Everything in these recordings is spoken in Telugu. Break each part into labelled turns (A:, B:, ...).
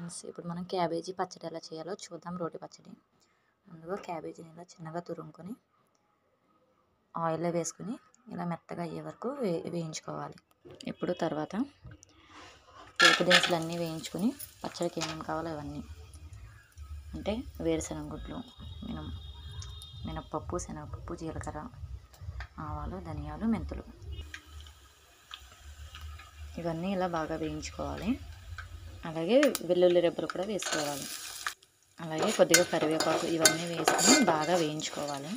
A: ఫ్రెండ్స్, ఇప్పుడు మనం క్యాబేజీ పచ్చడి ఎలా చేయాలో చూద్దాం. రోటి పచ్చడి. ముందుగా క్యాబేజీని ఇలా చిన్నగా తురుముకొని ఆయిల్లో వేసుకుని ఇలా మెత్తగా అయ్యే వరకు వేయించుకోవాలి. ఇప్పుడు తర్వాత పోపు దినుసులు అన్నీ వేయించుకుని పచ్చడికి ఏమేమి కావాలో అవన్నీ, అంటే వేరుశనగ గుడ్లు, మినప్పప్పు, శనగపప్పు, జీలకర్ర, ఆవాలు, ధనియాలు, మెంతులు, ఇవన్నీ ఇలా బాగా వేయించుకోవాలి. అలాగే వెల్లుల్లి రెబ్బలు కూడా వేసుకోవాలి. అలాగే కొద్దిగా కరివేపాకు, ఇవన్నీ వేసుకొని బాగా వేయించుకోవాలి.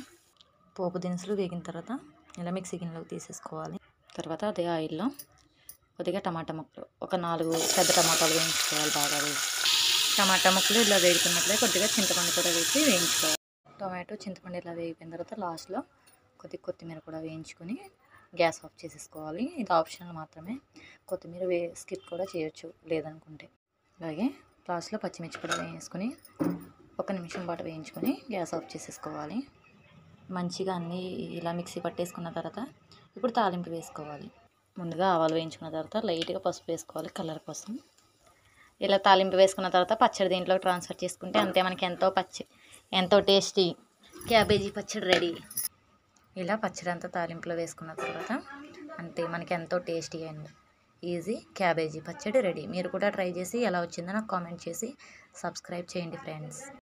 A: పోపు దినుసులు వేగిన తర్వాత ఇలా మిక్సీ గిన్నెలోకి తీసేసుకోవాలి. తర్వాత అదే ఆయిల్లో కొద్దిగా టమాటా ముక్కలు, ఒక 4 పెద్ద టమాటాలు వేయించుకోవాలి. బాగా వేసి టమాటా ముక్కలు ఇలా వేగుతున్నట్లే కొద్దిగా చింతపండు కూడా వేసి వేయించుకోవాలి. టొమాటో, చింతపండు ఇలా వేగిపోయిన తర్వాత లాస్ట్లో కొద్దిగా కొత్తిమీర కూడా వేయించుకొని గ్యాస్ ఆఫ్ చేసేసుకోవాలి. ఇది ఆప్షనల్ మాత్రమే, కొత్తిమీర స్కిప్ కూడా చేయొచ్చు లేదనుకుంటే. అలాగే లాస్ట్లో పచ్చిమిర్చి కూడా వేసుకొని 1 నిమిషం పాటు వేయించుకొని గ్యాస్ ఆఫ్ చేసేసుకోవాలి. మంచిగా అన్నీ ఇలా మిక్సీ పట్టేసుకున్న తర్వాత ఇప్పుడు తాలింపు వేసుకోవాలి. ముందుగా ఆవాలు వేయించుకున్న తర్వాత లైట్గా పసుపు వేసుకోవాలి కలర్ కోసం. ఇలా తాలింపు వేసుకున్న తర్వాత పచ్చడి దీంట్లో ట్రాన్స్ఫర్ చేసుకుంటే అంతే, మనకి ఎంతో టేస్టీ క్యాబేజీ పచ్చడి రెడీ. ఇలా పచ్చడి అంతా తాలింపులో వేసుకున్న తర్వాత అంతే, మనకి ఎంతో టేస్టీ అండ్ ఈజీ క్యాబేజీ పచ్చడి రెడీ. మీరు కూడా ట్రై చేసి ఎలా వచ్చిందో నాకు కామెంట్ చేసి సబ్స్క్రైబ్ చేయండి ఫ్రెండ్స్.